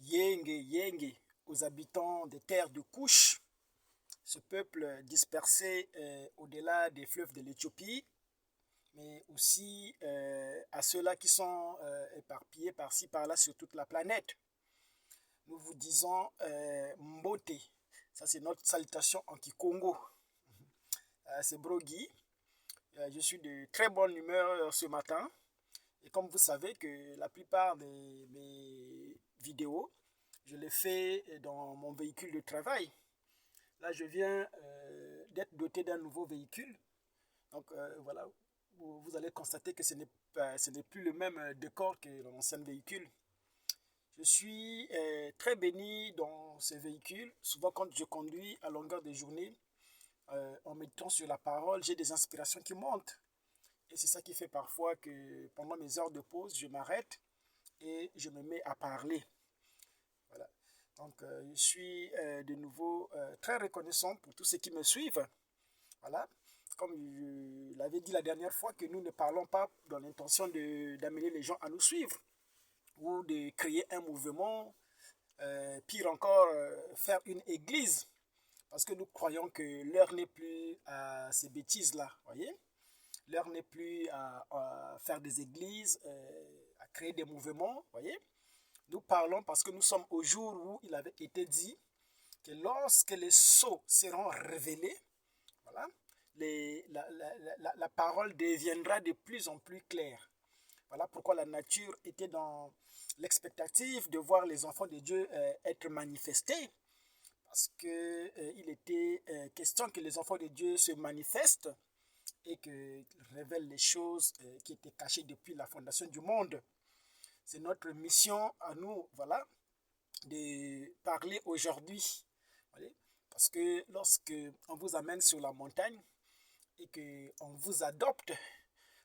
Yenge, Yenge, aux habitants des terres de Couche, ce peuple dispersé au-delà des fleuves de l'Éthiopie, mais aussi à ceux-là qui sont éparpillés par-ci, par-là sur toute la planète. Nous vous disons Mbote. Ça, c'est notre salutation en Kikongo. C'est Brogi. Je suis de très bonne humeur ce matin. Et comme vous savez que la plupart de mes vidéos, je les fais dans mon véhicule de travail. Là, je viens d'être doté d'un nouveau véhicule. Donc voilà, vous allez constater que ce n'est plus le même décor que l'ancien véhicule. Je suis très béni dans ce véhicule. Souvent, quand je conduis à longueur de journée, en mettant sur la parole, j'ai des inspirations qui montent. Et c'est ça qui fait parfois que pendant mes heures de pause, je m'arrête et je me mets à parler. Voilà. Donc, je suis de nouveau très reconnaissant pour tous ceux qui me suivent. Voilà. Comme je l'avais dit la dernière fois, que nous ne parlons pas dans l'intention d'amener les gens à nous suivre ou de créer un mouvement, pire encore, faire une église. Parce que nous croyons que l'heure n'est plus à ces bêtises-là, voyez. L'heure n'est plus à faire des églises, à créer des mouvements, voyez. Nous parlons parce que nous sommes au jour où il avait été dit que lorsque les sceaux seront révélés, voilà, la parole deviendra de plus en plus claire. Voilà pourquoi la nature était dans l'expectative de voir les enfants de Dieu être manifestés. Parce qu'il était question que les enfants de Dieu se manifestent et qu'ils révèlent les choses qui étaient cachées depuis la fondation du monde. C'est notre mission à nous, voilà, de parler aujourd'hui. Parce que lorsque on vous amène sur la montagne et qu'on vous adopte,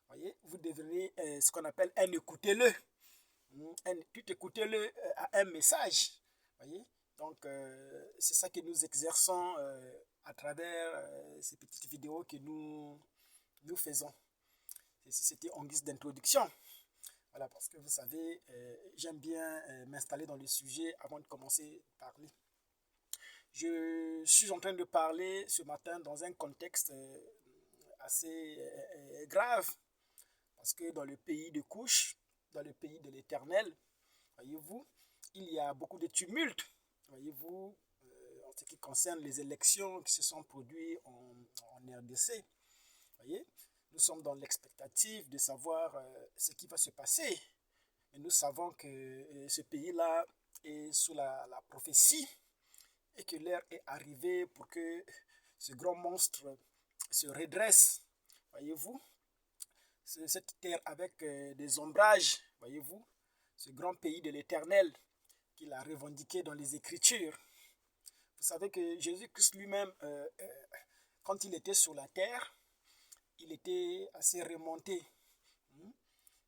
voyez, vous devenez ce qu'on appelle un écoutez-le. Tout écoutez-le à un message. Voyez. Donc, c'est ça que nous exerçons à travers ces petites vidéos que nous faisons. Ceci, c'était en guise d'introduction. Voilà, parce que vous savez, j'aime bien m'installer dans le sujet avant de commencer à parler. Je suis en train de parler ce matin dans un contexte assez grave, parce que dans le pays de Couche, dans le pays de l'Éternel, voyez-vous, il y a beaucoup de tumultes, voyez-vous, en ce qui concerne les élections qui se sont produites en RDC. Voyez, nous sommes dans l'expectative de savoir ce qui va se passer. Et nous savons que ce pays-là est sous la prophétie et que l'heure est arrivée pour que ce grand monstre se redresse. Voyez-vous, cette terre avec des ombrages, voyez-vous, ce grand pays de l'Éternel qu'il a revendiqué dans les Écritures. Vous savez que Jésus-Christ lui-même, quand il était sur la terre, il était assez remonté.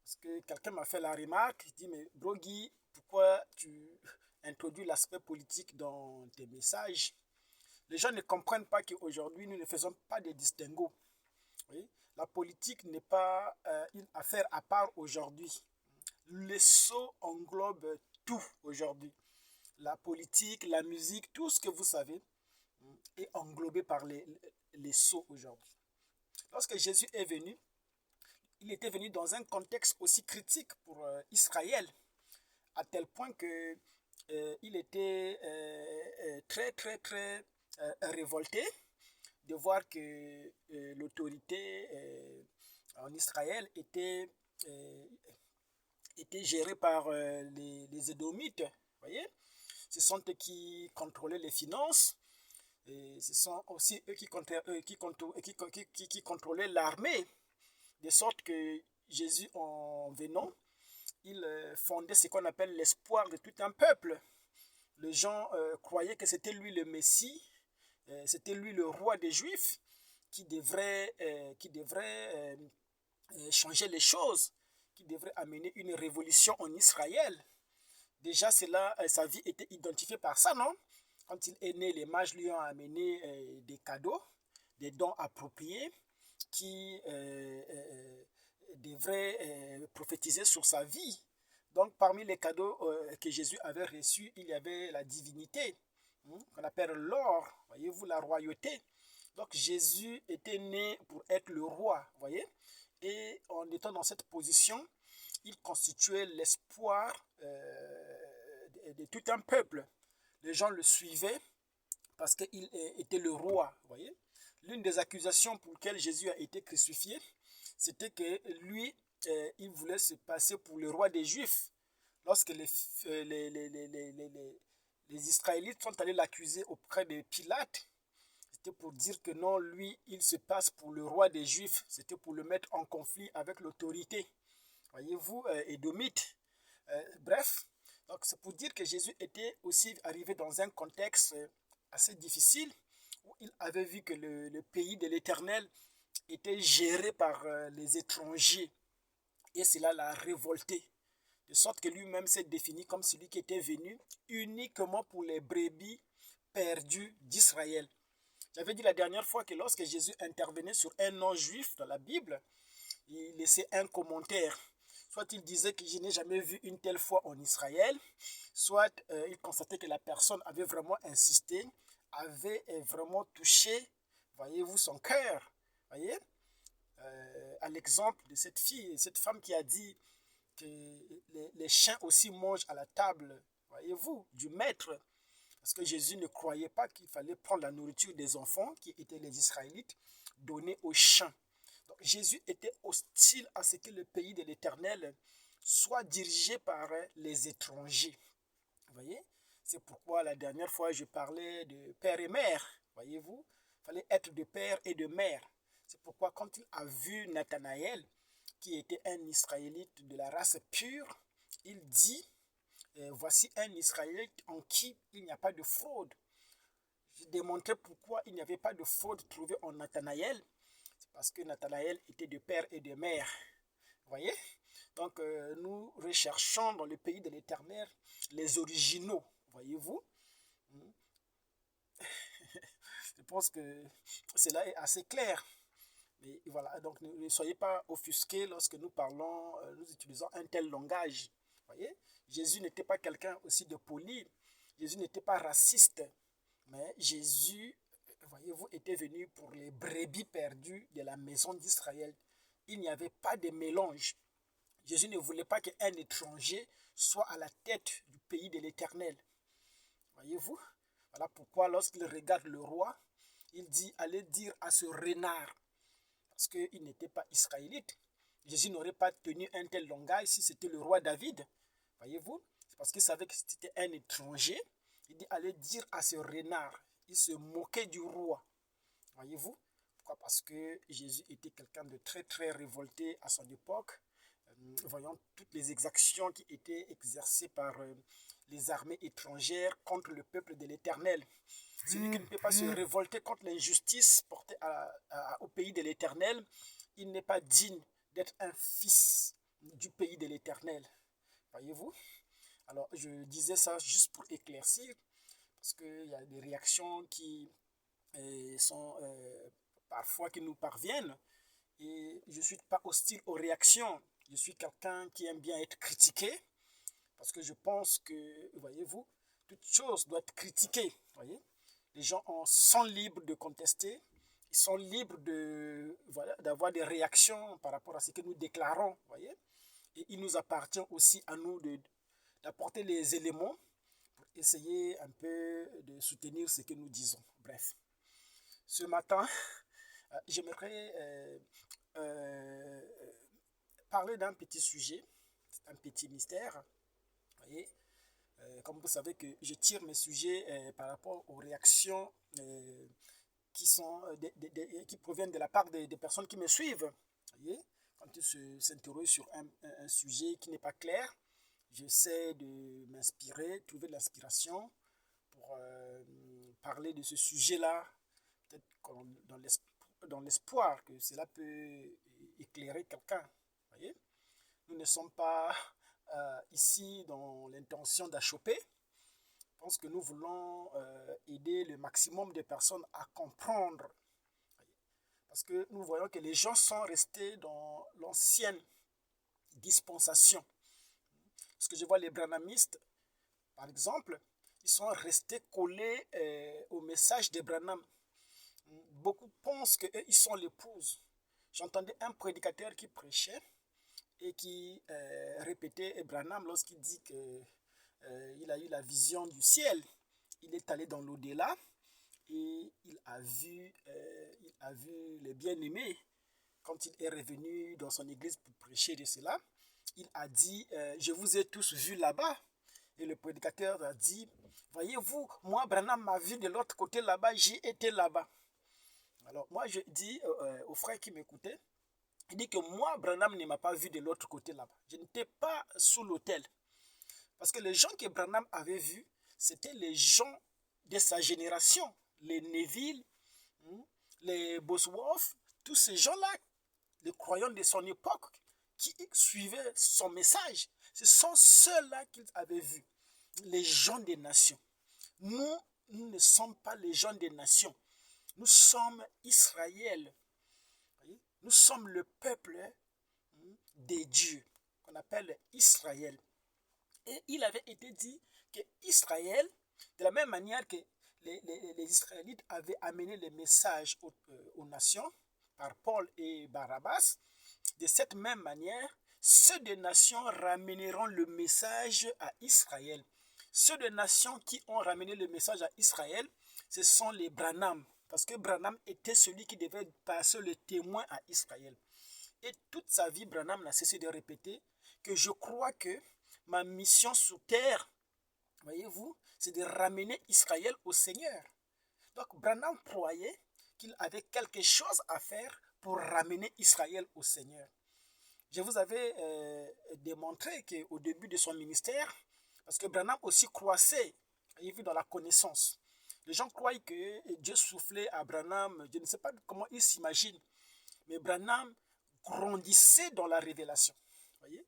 Parce que quelqu'un m'a fait la remarque, il dit, mais Brogi, pourquoi tu introduis l'aspect politique dans tes messages? Les gens ne comprennent pas qu'aujourd'hui, nous ne faisons pas de distinguo. Oui? La politique n'est pas une affaire à part aujourd'hui. Le sceau englobe tout aujourd'hui. La politique, la musique, tout ce que vous savez est englobé par les sceaux aujourd'hui. Lorsque Jésus est venu, il était venu dans un contexte aussi critique pour Israël, à tel point que il était très révolté de voir que l'autorité en Israël était gérée par les Édomites. Voyez, ce sont eux qui contrôlaient les finances. Et ce sont aussi eux qui contrôlaient l'armée. De sorte que Jésus, en venant, il fondait ce qu'on appelle l'espoir de tout un peuple. Les gens croyaient que c'était lui le Messie, c'était lui le roi des Juifs qui devrait changer les choses, qui devrait amener une révolution en Israël. Déjà, sa vie était identifiée par ça, non? Quand il est né, les mages lui ont amené des cadeaux, des dons appropriés qui devraient prophétiser sur sa vie. Donc, parmi les cadeaux que Jésus avait reçus, il y avait la divinité, qu'on appelle l'or, voyez-vous, la royauté. Donc, Jésus était né pour être le roi, voyez. Et en étant dans cette position, il constituait l'espoir de tout un peuple. Les gens le suivaient parce qu'il était le roi, voyez. L'une des accusations pour lesquelles Jésus a été crucifié, c'était que lui, il voulait se passer pour le roi des Juifs. Lorsque les Israélites sont allés l'accuser auprès de Pilate, c'était pour dire que non, lui, il se passe pour le roi des Juifs. C'était pour le mettre en conflit avec l'autorité. Voyez-vous, édomite. Bref, donc c'est pour dire que Jésus était aussi arrivé dans un contexte assez difficile, où il avait vu que le pays de l'Éternel était géré par les étrangers. Et cela l'a révolté. De sorte que lui-même s'est défini comme celui qui était venu uniquement pour les brebis perdues d'Israël. J'avais dit la dernière fois que lorsque Jésus intervenait sur un non-juif dans la Bible, il laissait un commentaire. Soit il disait que je n'ai jamais vu une telle foi en Israël, soit il constatait que la personne avait vraiment insisté, avait vraiment touché, voyez-vous, son cœur. Voyez, à l'exemple de cette fille, cette femme qui a dit que les chiens aussi mangent à la table, voyez-vous, du maître. Parce que Jésus ne croyait pas qu'il fallait prendre la nourriture des enfants, qui étaient les Israélites, donner aux chiens. Donc Jésus était hostile à ce que le pays de l'Éternel soit dirigé par les étrangers. Vous voyez? C'est pourquoi la dernière fois je parlais de père et mère. Voyez-vous? Il fallait être de père et de mère. C'est pourquoi quand il a vu Nathanaël, qui était un Israélite de la race pure, il dit, voici un Israélite en qui il n'y a pas de fraude. Je démontrais pourquoi il n'y avait pas de fraude trouvée en Nathanaël. C'est parce que Nathanaël était de père et de mère. Vous voyez? Donc nous recherchons dans le pays de l'Éternel les originaux. Voyez-vous? Je pense que cela est assez clair. Mais voilà, donc ne soyez pas offusqués lorsque nous parlons, nous utilisons un tel langage. Voyez, Jésus n'était pas quelqu'un aussi de poli. Jésus n'était pas raciste. Mais Jésus, voyez-vous, était venu pour les brebis perdues de la maison d'Israël. Il n'y avait pas de mélange. Jésus ne voulait pas qu'un étranger soit à la tête du pays de l'Éternel. Voyez-vous? Voilà pourquoi lorsqu'il regarde le roi, il dit, allez dire à ce renard, parce qu'il n'était pas israélite. Jésus n'aurait pas tenu un tel langage si c'était le roi David. Voyez-vous? C'est parce qu'il savait que c'était un étranger. Il dit, allez dire à ce renard. Il se moquait du roi. Voyez-vous? Pourquoi? Parce que Jésus était quelqu'un de très très révolté à son époque. Voyant toutes les exactions qui étaient exercées par les armées étrangères contre le peuple de l'Éternel. Celui qui ne peut pas se révolter contre l'injustice portée au pays de l'Éternel, il n'est pas digne d'être un fils du pays de l'Éternel. Voyez-vous? Alors, je disais ça juste pour éclaircir, parce qu'il y a des réactions qui sont parfois qui nous parviennent, et je ne suis pas hostile aux réactions. Je suis quelqu'un qui aime bien être critiqué, parce que je pense que, voyez-vous, toute chose doit être critiquée. Voyez? Les gens sont libres de contester, ils sont libres de, voilà, d'avoir des réactions par rapport à ce que nous déclarons. Voyez? Et il nous appartient aussi à nous d'apporter les éléments pour essayer un peu de soutenir ce que nous disons. Bref, ce matin, j'aimerais parler d'un petit sujet, un petit mystère. Voyez, comme vous savez que je tire mes sujets par rapport aux réactions qui proviennent de la part des personnes qui me suivent. Voyez, quand ils s'interrogent sur un sujet qui n'est pas clair, j'essaie de m'inspirer, trouver de l'inspiration pour parler de ce sujet-là, peut-être dans l'espoir que cela peut éclairer quelqu'un. Voyez, nous ne sommes pas ici dans l'intention d'achoper. Je pense que nous voulons aider le maximum de personnes à comprendre. Parce que nous voyons que les gens sont restés dans l'ancienne dispensation. Parce que je vois les branhamistes, par exemple, ils sont restés collés au message de Branham. Beaucoup pensent qu'ils sont l'épouse. J'entendais un prédicateur qui prêchait et qui répétait Branham lorsqu'il dit qu'il a eu la vision du ciel. Il est allé dans l'au-delà et il a vu les bien-aimés. Quand il est revenu dans son église pour prêcher de cela, il a dit je vous ai tous vus là-bas. Et le prédicateur a dit voyez-vous, moi Branham m'a vu de l'autre côté là-bas, j'y étais là-bas. Alors moi je dis aux frères qui m'écoutaient, il dit que moi Branham ne m'a pas vu de l'autre côté là-bas. Je n'étais pas sous l'autel. Parce que les gens que Branham avait vus, c'était les gens de sa génération, les Neville, les Bosworth, tous ces gens-là, les croyants de son époque, qui suivaient son message. Ce sont ceux-là qu'ils avaient vus, les gens des nations. Nous ne sommes pas les gens des nations. Nous sommes Israël. Nous sommes le peuple des dieux, qu'on appelle Israël. Et il avait été dit que Israël, de la même manière que les Israélites avaient amené le message aux nations par Paul et Barabbas, de cette même manière, ceux des nations ramèneront le message à Israël. Ceux des nations qui ont ramené le message à Israël, ce sont les Branham, parce que Branham était celui qui devait passer le témoin à Israël. Et toute sa vie, Branham n'a cessé de répéter que je crois que ma mission sur terre, voyez-vous, c'est de ramener Israël au Seigneur. Donc Branham croyait qu'il avait quelque chose à faire pour ramener Israël au Seigneur. Je vous avais démontré qu'au début de son ministère, parce que Branham aussi croissait, voyez-vous, dans la connaissance. Les gens croient que Dieu soufflait à Branham, je ne sais pas comment ils s'imaginent, mais Branham grandissait dans la révélation. Voyez?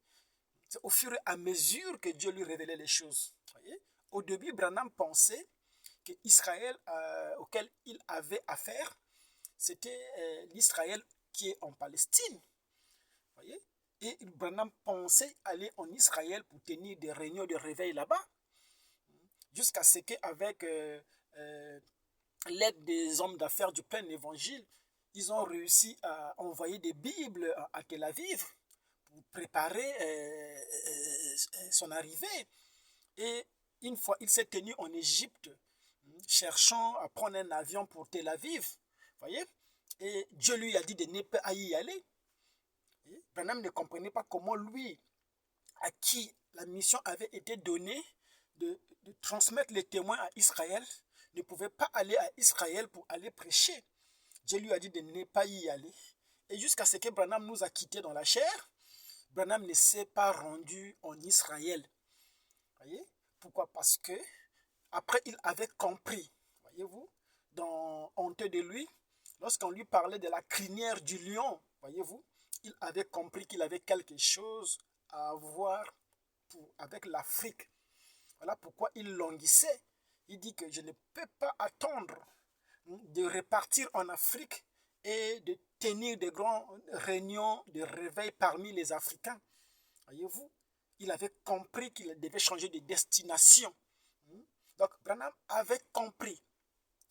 C'est au fur et à mesure que Dieu lui révélait les choses. Voyez? Au début, Branham pensait que Israël auquel il avait affaire, c'était l'Israël qui est en Palestine. Voyez? Et Branham pensait aller en Israël pour tenir des réunions de réveil là-bas, jusqu'à ce qu'avec l'aide des hommes d'affaires du plein évangile, ils ont réussi à envoyer des Bibles à Tel Aviv pour préparer son arrivée. Et une fois, il s'est tenu en Égypte, cherchant à prendre un avion pour Tel Aviv. Voyez? Et Dieu lui a dit de ne pas y aller. Branham ne comprenait pas comment lui, à qui la mission avait été donnée de transmettre les témoins à Israël, ne pouvait pas aller à Israël pour aller prêcher. Dieu lui a dit de ne pas y aller. Et jusqu'à ce que Branham nous a quittés dans la chair, Branham ne s'est pas rendu en Israël. Voyez? Pourquoi? Parce que après il avait compris, voyez-vous, dans Honteux de lui, lorsqu'on lui parlait de la crinière du lion, voyez-vous, il avait compris qu'il avait quelque chose à voir avec l'Afrique. Voilà pourquoi il languissait. Il dit que je ne peux pas attendre de repartir en Afrique et de tenir des grandes réunions de réveil parmi les Africains. Voyez-vous, il avait compris qu'il devait changer de destination. Donc Branham avait compris,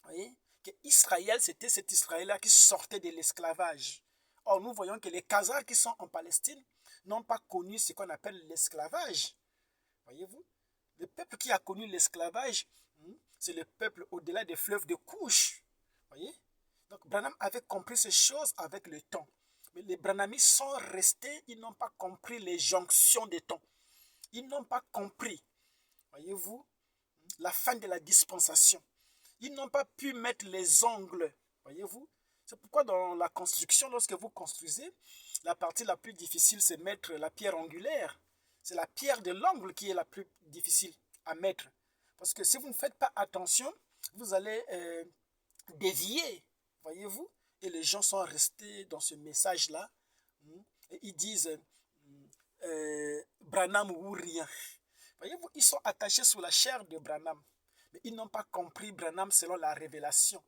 voyez, que Israël, c'était cet Israël-là qui sortait de l'esclavage. Or, nous voyons que les Khazars qui sont en Palestine n'ont pas connu ce qu'on appelle l'esclavage. Voyez-vous, le peuple qui a connu l'esclavage, c'est le peuple au-delà des fleuves de Couche. Voyez? Donc Branham avait compris ces choses avec le temps. Mais les Branhamistes sont restés, ils n'ont pas compris les jonctions des temps. Ils n'ont pas compris, voyez-vous, la fin de la dispensation. Ils n'ont pas pu mettre les ongles, voyez-vous. C'est pourquoi dans la construction, lorsque vous construisez, la partie la plus difficile, c'est mettre la pierre angulaire. C'est la pierre de l'angle qui est la plus difficile à mettre. Parce que si vous ne faites pas attention, vous allez dévier, voyez-vous. Et les gens sont restés dans ce message-là. Et ils disent Branham ou rien. Voyez-vous, ils sont attachés sous la chair de Branham. Mais ils n'ont pas compris Branham selon la révélation.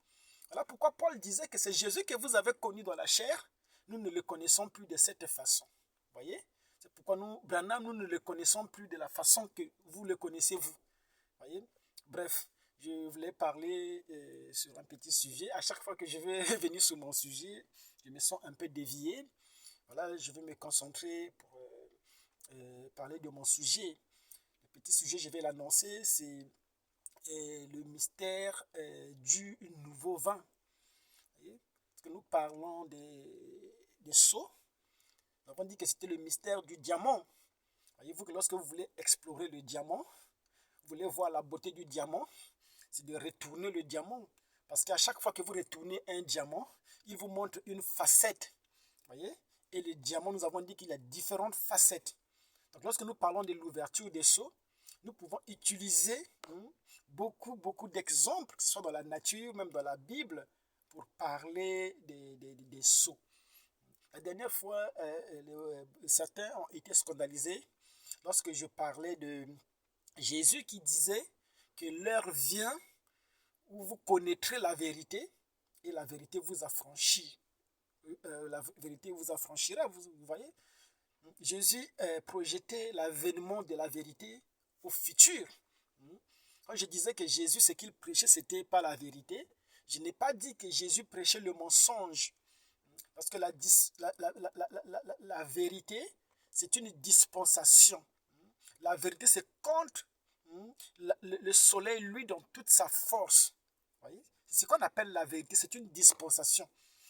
Voilà pourquoi Paul disait que c'est Jésus que vous avez connu dans la chair. Nous ne le connaissons plus de cette façon. Voyez? C'est pourquoi pourquoi nous, Branham, nous ne le connaissons plus de la façon que vous le connaissez vous. Voyez? Bref, je voulais parler sur un petit sujet. À chaque fois que je vais venir sur mon sujet, je me sens un peu dévié. Voilà, je vais me concentrer pour parler de mon sujet. Le petit sujet, je vais l'annoncer, c'est le mystère du nouveau vin. Parce que nous parlons des sceaux. Nous avons dit que c'était le mystère du diamant. Voyez-vous que lorsque vous voulez explorer le diamant, vous voulez voir la beauté du diamant, c'est de retourner le diamant. Parce qu'à chaque fois que vous retournez un diamant, il vous montre une facette. Voyez? Et le diamant, nous avons dit qu'il y a différentes facettes. Donc lorsque nous parlons de l'ouverture des sceaux, nous pouvons utiliser beaucoup d'exemples, que ce soit dans la nature, même dans la Bible, pour parler des sceaux. La dernière fois, certains ont été scandalisés lorsque je parlais de Jésus qui disait que l'heure vient où vous connaîtrez la vérité et la vérité vous affranchit. La vérité vous affranchira, vous voyez. Jésus projetait l'avènement de la vérité au futur. Quand je disais que Jésus, ce qu'il prêchait, ce n'était pas la vérité, je n'ai pas dit que Jésus prêchait le mensonge. Parce que la vérité, c'est une dispensation. La vérité, c'est quand le soleil, lui, dans toute sa force. Voyez? C'est ce qu'on appelle la vérité, c'est une dispensation.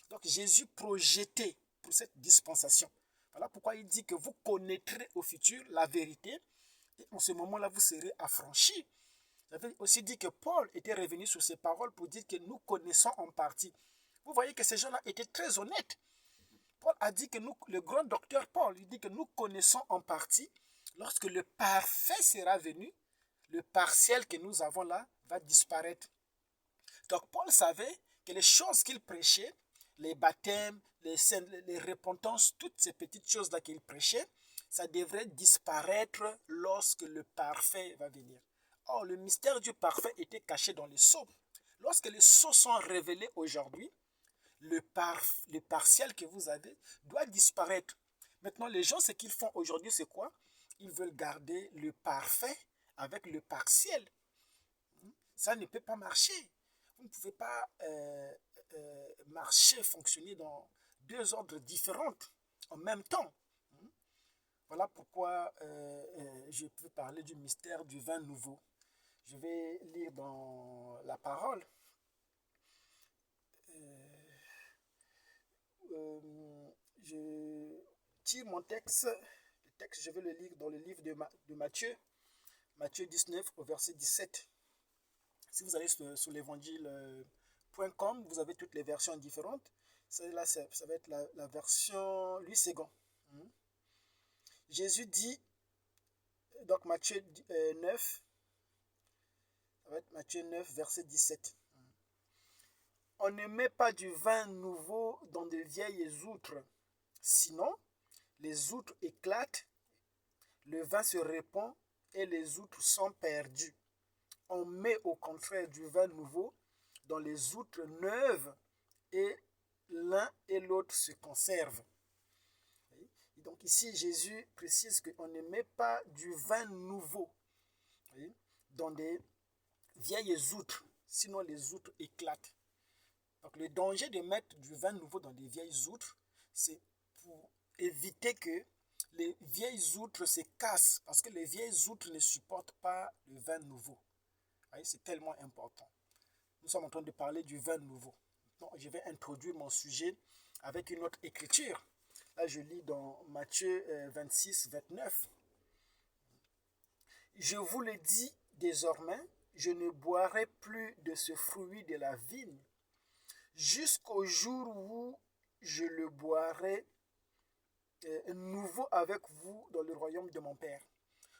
Donc Jésus projetait pour cette dispensation. Voilà pourquoi il dit que vous connaîtrez au futur la vérité et en ce moment-là, vous serez affranchis. J'avais aussi dit que Paul était revenu sur ces paroles pour dire que nous connaissons en partie. Vous voyez que ces gens-là étaient très honnêtes. Paul a dit que nous, le grand docteur Paul, il dit que nous connaissons en partie. Lorsque le parfait sera venu, le partiel que nous avons là va disparaître. Donc Paul savait que les choses qu'il prêchait, les baptêmes, les repentances, toutes ces petites choses-là qu'il prêchait, ça devrait disparaître lorsque le parfait va venir. Or, le mystère du parfait était caché dans les sceaux. Lorsque les sceaux sont révélés aujourd'hui, le partiel que vous avez doit disparaître. Maintenant, les gens, ce qu'ils font aujourd'hui, c'est quoi? Ils veulent garder le parfait avec le partiel. Ça ne peut pas marcher. Vous ne pouvez pas marcher, fonctionner dans deux ordres différents en même temps. Voilà pourquoi je peux parler du mystère du vin nouveau. Je vais lire dans la parole. Je tire mon texte. Le texte, je vais le lire dans le livre de Matthieu. Matthieu 19 au verset 17. Si vous allez sur l'évangile.com, vous avez toutes les versions différentes. Celle-là, ça va être la version Louis II. Jésus dit, donc Matthieu 9, ça va être Matthieu 9, verset 17. On ne met pas du vin nouveau dans de vieilles outres, sinon les outres éclatent, le vin se répand et les outres sont perdues. On met au contraire du vin nouveau dans les outres neuves et l'un et l'autre se conservent. Et donc ici, Jésus précise qu'on ne met pas du vin nouveau dans des vieilles outres, sinon les outres éclatent. Donc le danger de mettre du vin nouveau dans des vieilles outres, c'est pour éviter que les vieilles outres se cassent, parce que les vieilles outres ne supportent pas le vin nouveau. C'est tellement important. Nous sommes en train de parler du vin nouveau. Donc, je vais introduire mon sujet avec une autre écriture. Là, je lis dans Matthieu 26, 29. Je vous le dis désormais, je ne boirai plus de ce fruit de la vigne jusqu'au jour où je le boirai nouveau avec vous dans le royaume de mon Père.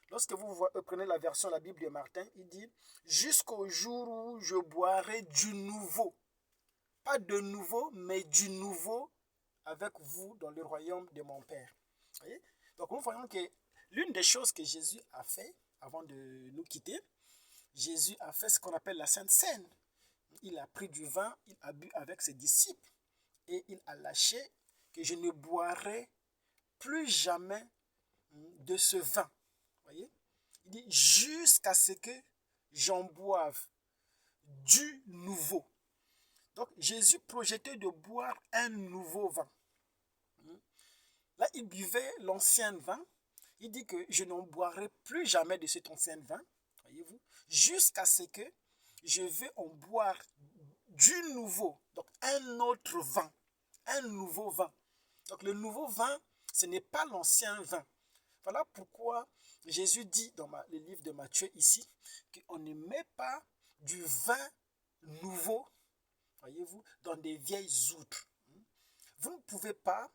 Lorsque vous prenez la version de la Bible de Martin, il dit « Jusqu'au jour où je boirai du nouveau ». Pas de nouveau, mais du nouveau avec vous dans le royaume de mon Père. Voyez? Donc nous voyons que l'une des choses que Jésus a fait avant de nous quitter, Jésus a fait ce qu'on appelle la Sainte Seine. Il a pris du vin, il a bu avec ses disciples et il a lâché que je ne boirai plus jamais de ce vin. Voyez? Il dit jusqu'à ce que j'en boive du nouveau. Donc Jésus projetait de boire un nouveau vin. Là, il buvait l'ancien vin. Il dit que je n'en boirai plus jamais de cet ancien vin, voyez-vous, jusqu'à ce que je vais en boire du nouveau, donc un autre vin, un nouveau vin. Donc le nouveau vin, ce n'est pas l'ancien vin. Voilà pourquoi Jésus dit dans le livre de Matthieu ici, qu'on ne met pas du vin nouveau, voyez-vous, dans des vieilles outres. Vous ne pouvez pas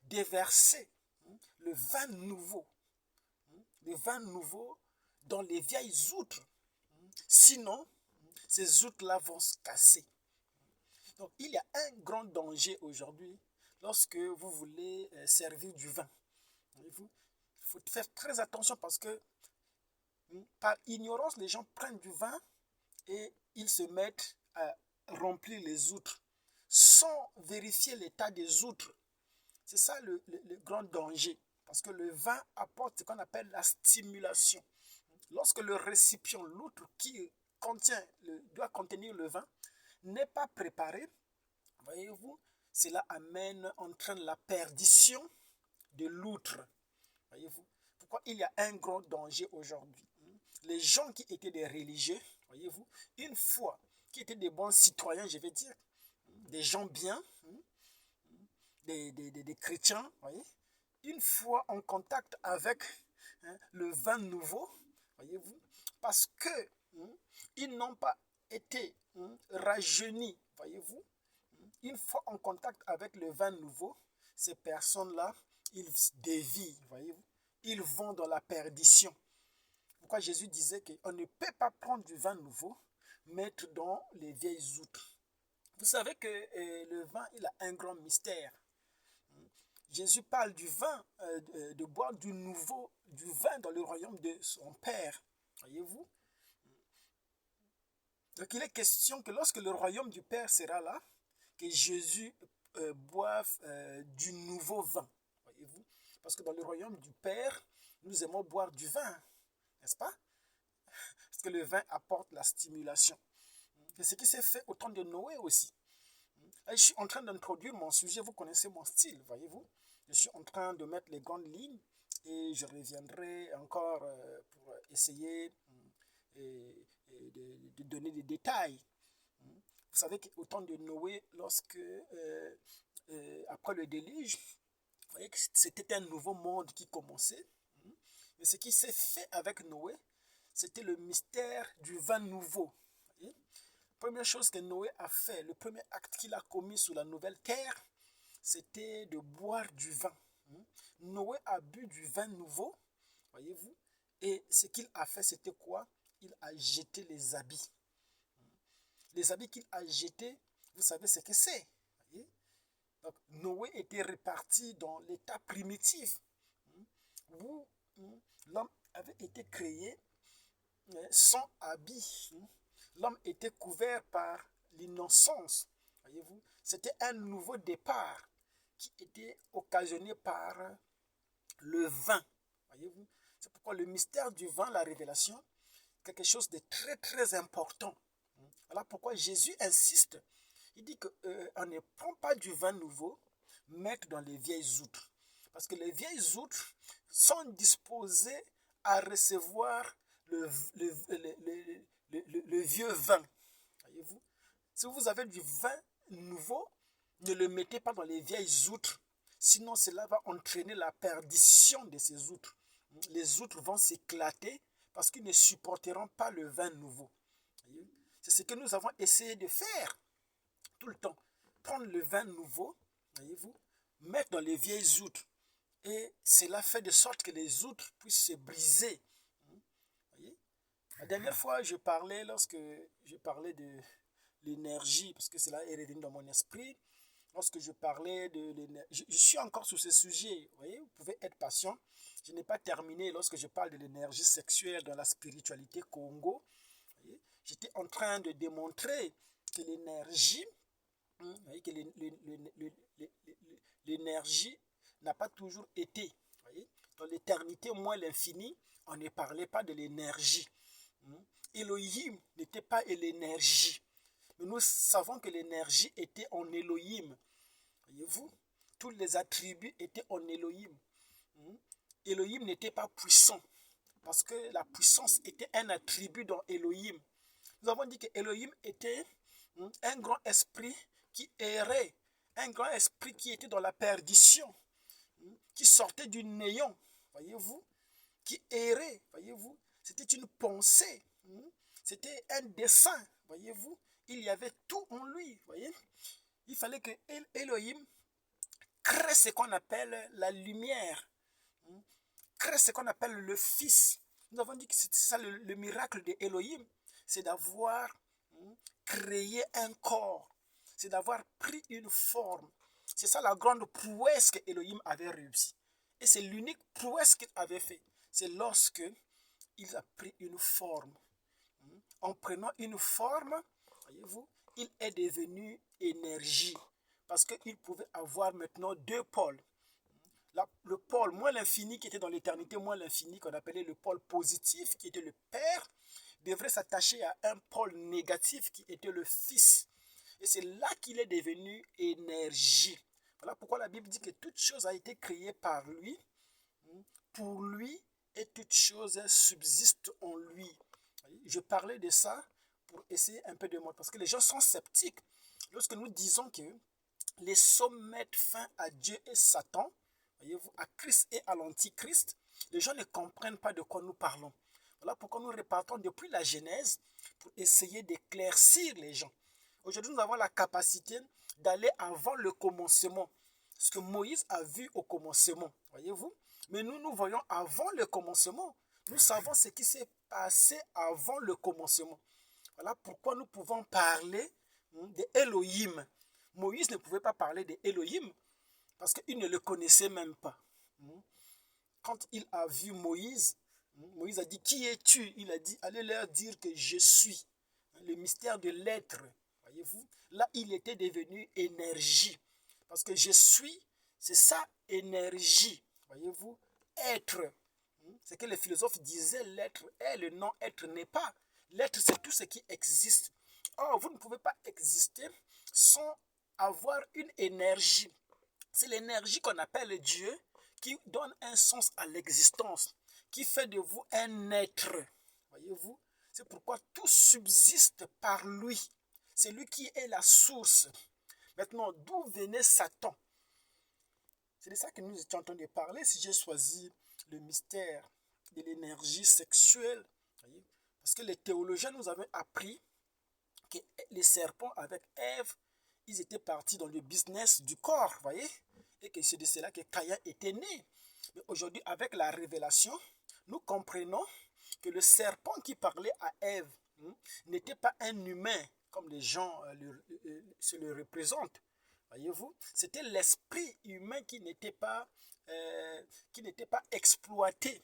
déverser le vin nouveau dans les vieilles outres. Sinon, ces outres-là vont se casser. Donc, il y a un grand danger aujourd'hui lorsque vous voulez servir du vin. Il faut faire très attention parce que par ignorance, les gens prennent du vin et ils se mettent à remplir les outres sans vérifier l'état des outres. C'est ça le grand danger. Parce que le vin apporte ce qu'on appelle la stimulation. Lorsque le récipient, l'outre qui doit contenir le vin, n'est pas préparé, voyez-vous, cela entraîne la perdition de l'outre. Voyez-vous, pourquoi il y a un grand danger aujourd'hui. Les gens qui étaient des religieux, voyez-vous, une fois, qui étaient des bons citoyens, je vais dire, des gens bien, des chrétiens, voyez, une fois en contact avec le vin nouveau, voyez-vous, parce que ils n'ont pas été rajeunis, voyez-vous, une fois en contact avec le vin nouveau, ces personnes-là, ils dévient, voyez-vous, ils vont dans la perdition. Pourquoi Jésus disait qu'on ne peut pas prendre du vin nouveau, mettre dans les vieilles outres. Vous savez que le vin, il a un grand mystère. Jésus parle du vin, de boire du vin dans le royaume de son Père. Voyez-vous? Donc il est question que lorsque le royaume du Père sera là, que Jésus boive du nouveau vin. Voyez-vous? Parce que dans le royaume du Père, nous aimons boire du vin, n'est-ce pas? Parce que le vin apporte la stimulation. C'est ce qui s'est fait au temps de Noé aussi. Là, je suis en train d'introduire mon sujet, vous connaissez mon style, voyez-vous? Je suis en train de mettre les grandes lignes et je reviendrai encore pour essayer de donner des détails. Vous savez qu'au temps de Noé, après le déluge, vous voyez que c'était un nouveau monde qui commençait. Mais ce qui s'est fait avec Noé, c'était le mystère du vin nouveau. Voyez? Première chose que Noé a fait, le premier acte qu'il a commis sur la nouvelle terre, c'était de boire du vin. Noé a bu du vin nouveau, voyez-vous, et ce qu'il a fait, c'était quoi? Il a jeté les habits. Les habits qu'il a jetés, vous savez ce que c'est. Donc, Noé était réparti dans l'état primitif, où l'homme avait été créé sans habit. L'homme était couvert par l'innocence. Voyez-vous, c'était un nouveau départ qui était occasionné par le vin. Voyez-vous, c'est pourquoi le mystère du vin, la révélation, quelque chose de très très important. Voilà pourquoi Jésus insiste. Il dit qu'on ne prend pas du vin nouveau, mettre dans les vieilles outres. Parce que les vieilles outres sont disposées à recevoir le vieux vin. Voyez-vous? Si vous avez du vin nouveau, ne le mettez pas dans les vieilles outres. Sinon, cela va entraîner la perdition de ces outres. Les outres vont s'éclater parce qu'ils ne supporteront pas le vin nouveau. C'est ce que nous avons essayé de faire tout le temps. Prendre le vin nouveau, voyez-vous, mettre dans les vieilles outres. Et cela fait de sorte que les outres puissent se briser. Voyez? La dernière fois, lorsque je parlais de l'énergie, parce que cela est revenu dans mon esprit, lorsque je parlais de l'énergie, je suis encore sur ce sujet, vous voyez, vous pouvez être patient. Je n'ai pas terminé lorsque je parle de l'énergie sexuelle dans la spiritualité Congo. J'étais en train de démontrer que l'énergie, n'a pas toujours été. Voyez? Dans l'éternité, moins l'infini, on ne parlait pas de l'énergie. Elohim n'était pas l'énergie. Mais nous savons que l'énergie était en Elohim. Voyez-vous? Tous les attributs étaient en Elohim. Elohim n'était pas puissant. Parce que la puissance était un attribut dans Elohim. Nous avons dit que Elohim était un grand esprit qui errait, un grand esprit qui était dans la perdition, qui sortait du néant, voyez-vous, qui errait, voyez-vous. C'était une pensée, c'était un dessein, voyez-vous. Il y avait tout en lui, voyez. Il fallait que Elohim crée ce qu'on appelle la lumière, crée ce qu'on appelle le Fils. Nous avons dit que c'est ça le miracle d'Elohim, c'est d'avoir créé un corps, c'est d'avoir pris une forme. C'est ça la grande prouesse que Elohim avait réussi. Et c'est l'unique prouesse qu'il avait fait. C'est lorsque il a pris une forme. En prenant une forme, voyez-vous, il est devenu énergie. Parce qu'il pouvait avoir maintenant deux pôles. Le pôle moins l'infini qui était dans l'éternité, moins l'infini qu'on appelait le pôle positif, qui était le Père, devrait s'attacher à un pôle négatif qui était le Fils. Et c'est là qu'il est devenu énergie. Voilà pourquoi la Bible dit que toute chose a été créée par lui, pour lui, et toute chose subsiste en lui. Je parlais de ça pour essayer un peu de montrer, parce que les gens sont sceptiques. Lorsque nous disons que les sommes mettent fin à Dieu et Satan, voyez-vous, à Christ et à l'Antichrist, les gens ne comprennent pas de quoi nous parlons. Voilà pourquoi nous repartons depuis la Genèse pour essayer d'éclaircir les gens. Aujourd'hui, nous avons la capacité d'aller avant le commencement. Ce que Moïse a vu au commencement, voyez-vous. Mais nous voyons avant le commencement. Nous savons ce qui s'est passé avant le commencement. Voilà pourquoi nous pouvons parler d'Elohim. Moïse ne pouvait pas parler d'Elohim parce qu'il ne le connaissait même pas. Quand il a vu Moïse, Moïse a dit, qui es-tu? Il a dit, allez leur dire que je suis. Le mystère de l'être, voyez-vous. Là, il était devenu énergie. Parce que je suis, c'est ça, énergie. Voyez-vous, être. C'est que les philosophes disaient, l'être est, le non-être n'est pas. L'être, c'est tout ce qui existe. Or, vous ne pouvez pas exister sans avoir une énergie. C'est l'énergie qu'on appelle Dieu qui donne un sens à l'existence, qui fait de vous un être. Voyez-vous, c'est pourquoi tout subsiste par lui. C'est lui qui est la source. Maintenant, d'où venait Satan? C'est de ça que nous étions en train de parler. Si j'ai choisi le mystère de l'énergie sexuelle, voyez, parce que les théologiens nous avaient appris que les serpents avec Ève, ils étaient partis dans le business du corps, voyez, et que c'est de cela que Caïn était né. Mais aujourd'hui, avec la révélation, nous comprenons que le serpent qui parlait à Ève n'était pas un humain, comme les gens se le représentent. Voyez-vous, c'était l'esprit humain qui n'était pas exploité.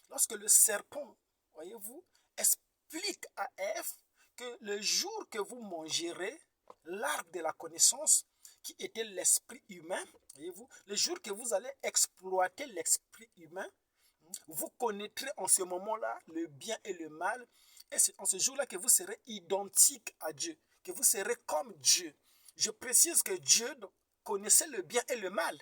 Lorsque le serpent, voyez-vous, explique à Ève que le jour que vous mangerez l'arbre de la connaissance, qui était l'esprit humain, voyez-vous, le jour que vous allez exploiter l'esprit humain, vous connaîtrez en ce moment-là le bien et le mal, et c'est en ce jour-là que vous serez identique à Dieu, que vous serez comme Dieu. Je précise que Dieu connaissait le bien et le mal.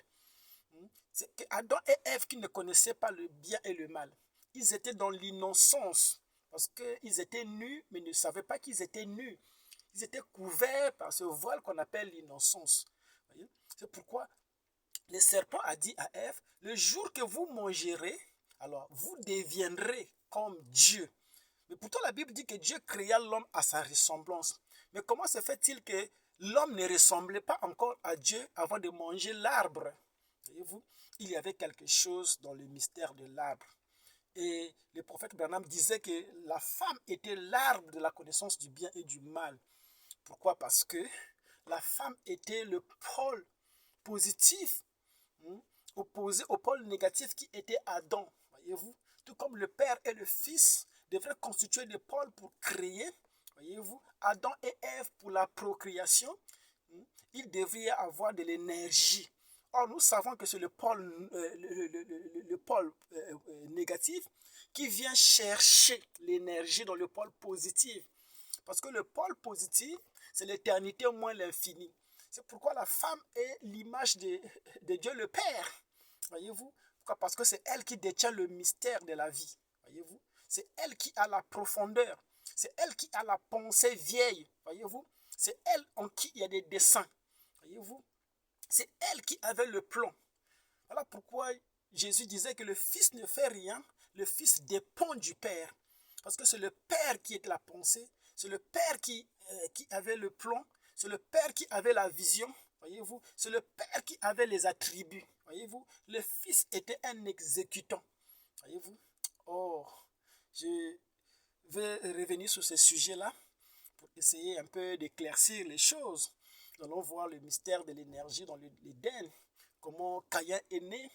C'est Adam et Ève qui ne connaissaient pas le bien et le mal. Ils étaient dans l'innocence, parce qu'ils étaient nus, mais ne savaient pas qu'ils étaient nus. Ils étaient couverts par ce voile qu'on appelle l'innocence. C'est pourquoi le serpent a dit à Ève, le jour que vous mangerez, alors vous deviendrez comme Dieu. Mais pourtant la Bible dit que Dieu créa l'homme à sa ressemblance. Mais comment se fait-il que l'homme ne ressemblait pas encore à Dieu avant de manger l'arbre? Voyez-vous, il y avait quelque chose dans le mystère de l'arbre. Et le prophète Branham disait que la femme était l'arbre de la connaissance du bien et du mal. Pourquoi? Parce que la femme était le pôle positif, opposé au pôle négatif qui était Adam. Voyez-vous, tout comme le Père et le Fils devraient constituer des pôles pour créer, voyez-vous, Adam et Ève pour la procréation, ils devraient avoir de l'énergie. Or, nous savons que c'est le pôle, le pôle négatif qui vient chercher l'énergie dans le pôle positif. Parce que le pôle positif, c'est l'éternité moins l'infini. C'est pourquoi la femme est l'image de Dieu le Père. Voyez-vous? Pourquoi? Parce que c'est elle qui détient le mystère de la vie. Voyez-vous? C'est elle qui a la profondeur. C'est elle qui a la pensée vieille. Voyez-vous? C'est elle en qui il y a des desseins. Voyez-vous? C'est elle qui avait le plan. Voilà pourquoi Jésus disait que le Fils ne fait rien. Le Fils dépend du Père. Parce que c'est le Père qui est la pensée. C'est le Père qui avait le plan. C'est le Père qui avait la vision. Voyez-vous? C'est le Père qui avait les attributs. Voyez-vous? Le Fils était un exécutant. Voyez-vous? Oh, je vais revenir sur ce sujet-là pour essayer un peu d'éclaircir les choses. Nous allons voir le mystère de l'énergie dans l'Éden, comment Caïn est né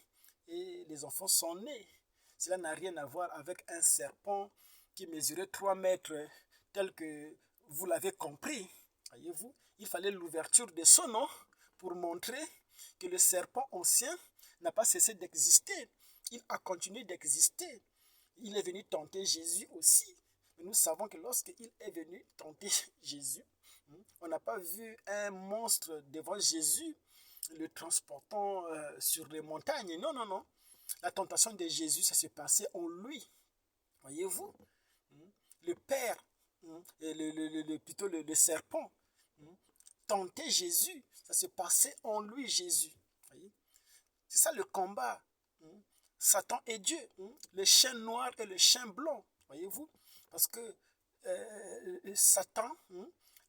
et les enfants sont nés. Cela n'a rien à voir avec un serpent qui mesurait 3 mètres, tel que vous l'avez compris. Voyez-vous, il fallait l'ouverture de son nom pour montrer que le serpent ancien n'a pas cessé d'exister. Il a continué d'exister. Il est venu tenter Jésus aussi. Mais nous savons que lorsqu'il est venu tenter Jésus, on n'a pas vu un monstre devant Jésus le transportant sur les montagnes. Non, non, non. La tentation de Jésus, ça s'est passé en lui. Voyez-vous? Le Père, plutôt le serpent, tentait Jésus. Ça s'est passé en lui, Jésus. C'est ça le combat. Satan et Dieu. Le chien noir et le chien blanc. Voyez-vous? Parce que Satan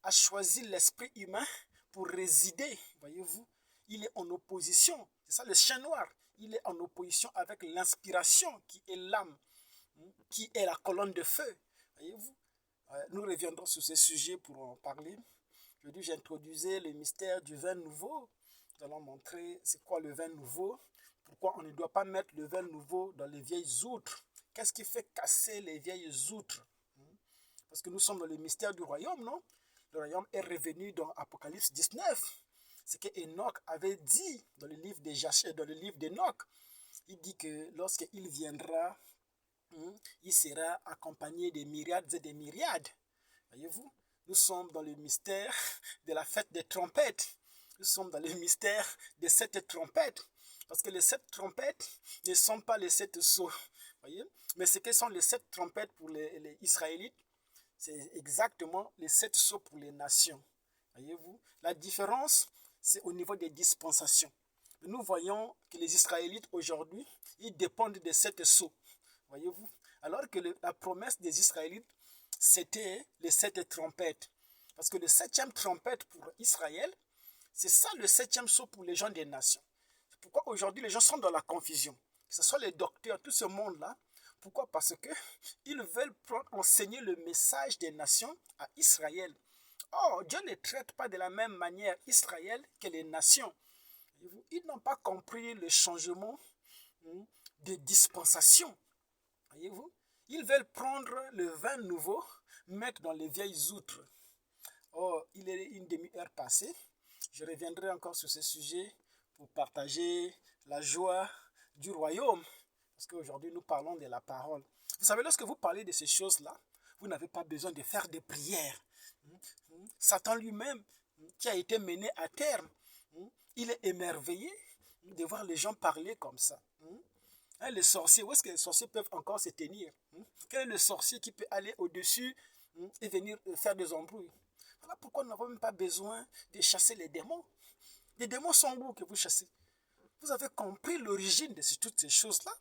a choisi l'esprit humain pour résider. Voyez-vous? Il est en opposition. C'est ça le chien noir. Il est en opposition avec l'inspiration qui est l'âme, qui est la colonne de feu. Voyez-vous? Nous reviendrons sur ce sujet pour en parler. Aujourd'hui, j'introduisais le mystère du vin nouveau. Nous allons montrer c'est quoi le vin nouveau, pourquoi on ne doit pas mettre le vin nouveau dans les vieilles outres. Qu'est-ce qui fait casser les vieilles outres? Parce que nous sommes dans le mystère du royaume, non? Le royaume est revenu dans Apocalypse 19. Ce que Enoch avait dit dans le livre d'Enoch. Il dit que lorsqu'il viendra, il sera accompagné des myriades et des myriades. Voyez-vous? Nous sommes dans le mystère de la fête des trompettes. Nous sommes dans le mystère des 7 trompettes. Parce que les 7 trompettes ne sont pas les 7 sceaux. Voyez? Mais ce que sont les 7 trompettes pour les Israélites, c'est exactement les 7 sceaux pour les nations. Voyez-vous? La différence, c'est au niveau des dispensations. Nous voyons que les Israélites aujourd'hui, ils dépendent des 7 sceaux. Voyez-vous? Alors que la promesse des Israélites, c'était les 7 trompettes. Parce que le 7e trompette pour Israël, c'est ça le 7e sceau pour les gens des nations. C'est pourquoi aujourd'hui les gens sont dans la confusion. Que ce soit les docteurs, tout ce monde-là. Pourquoi? Parce qu'ils veulent enseigner le message des nations à Israël. Or, Dieu ne traite pas de la même manière Israël que les nations. Ils n'ont pas compris le changement de dispensation. Voyez-vous? Ils veulent prendre le vin nouveau, mettre dans les vieilles outres. Oh, il est une demi-heure passée. Je reviendrai encore sur ce sujet pour partager la joie du royaume. Parce qu'aujourd'hui, nous parlons de la parole. Vous savez, lorsque vous parlez de ces choses-là, vous n'avez pas besoin de faire des prières. Satan lui-même, qui a été mené à terme, il est émerveillé de voir les gens parler comme ça. Les sorciers, où est-ce que les sorciers peuvent encore se tenir? Quel est le sorcier qui peut aller au-dessus et venir faire des embrouilles? Voilà pourquoi nous n'avons même pas besoin de chasser les démons. Les démons sont où que vous chassez? Vous avez compris l'origine de toutes ces choses-là?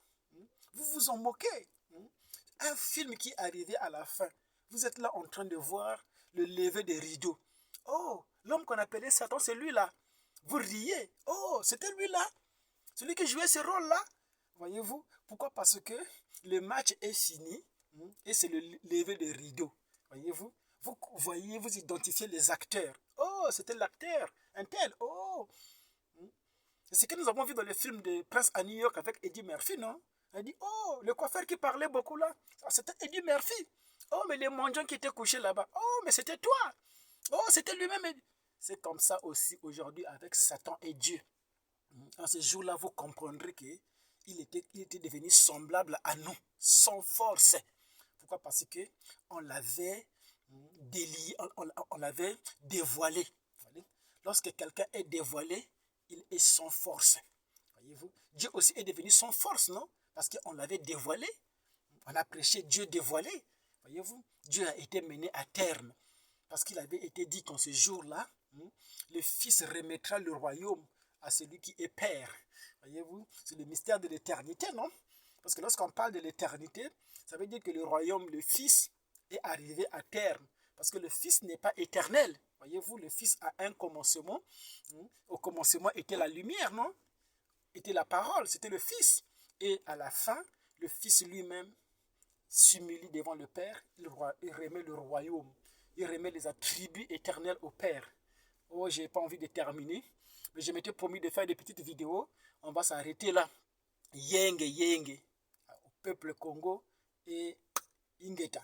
Vous vous en moquez. Un film qui est arrivé à la fin. Vous êtes là en train de voir le lever des rideaux. Oh, l'homme qu'on appelait Satan, c'est lui-là. Vous riez. Oh, c'était lui-là. Celui qui jouait ce rôle-là. Voyez-vous? Pourquoi? Parce que le match est fini et c'est le lever des rideaux. Voyez-vous? Vous voyez, vous identifiez les acteurs. Oh, c'était l'acteur, un tel. Oh! C'est ce que nous avons vu dans le film de Prince à New York avec Eddie Murphy, non? Elle dit, oh, le coiffeur qui parlait beaucoup là, c'était Eddie Murphy. Oh, mais les mendiants qui étaient couchés là-bas. Oh, mais c'était toi. Oh, c'était lui-même. C'est comme ça aussi aujourd'hui avec Satan et Dieu. En ce jour-là, vous comprendrez qu'il était devenu semblable à nous, sans force. Pourquoi? Parce que on l'avait délié, on l'avait dévoilé. Lorsque quelqu'un est dévoilé, il est sans force. Voyez-vous? Dieu aussi est devenu sans force, non? Parce qu'on l'avait dévoilé. On a prêché Dieu dévoilé. Voyez-vous? Dieu a été mené à terme. Parce qu'il avait été dit qu'en ce jour-là, le Fils remettra le royaume à celui qui est Père. Voyez-vous? C'est le mystère de l'éternité, non? Parce que lorsqu'on parle de l'éternité, ça veut dire que le royaume, le Fils, est arrivé à terme. Parce que le Fils n'est pas éternel. Voyez-vous, le Fils a un commencement. Au commencement était la lumière, non? Était la parole, c'était le Fils. Et à la fin, le Fils lui-même s'humilie devant le Père, il remet le royaume, il remet les attributs éternels au Père. Oh, j'ai pas envie de terminer, mais je m'étais promis de faire des petites vidéos. On va s'arrêter là. Yenge, yenge, au peuple Congo et Ingeta.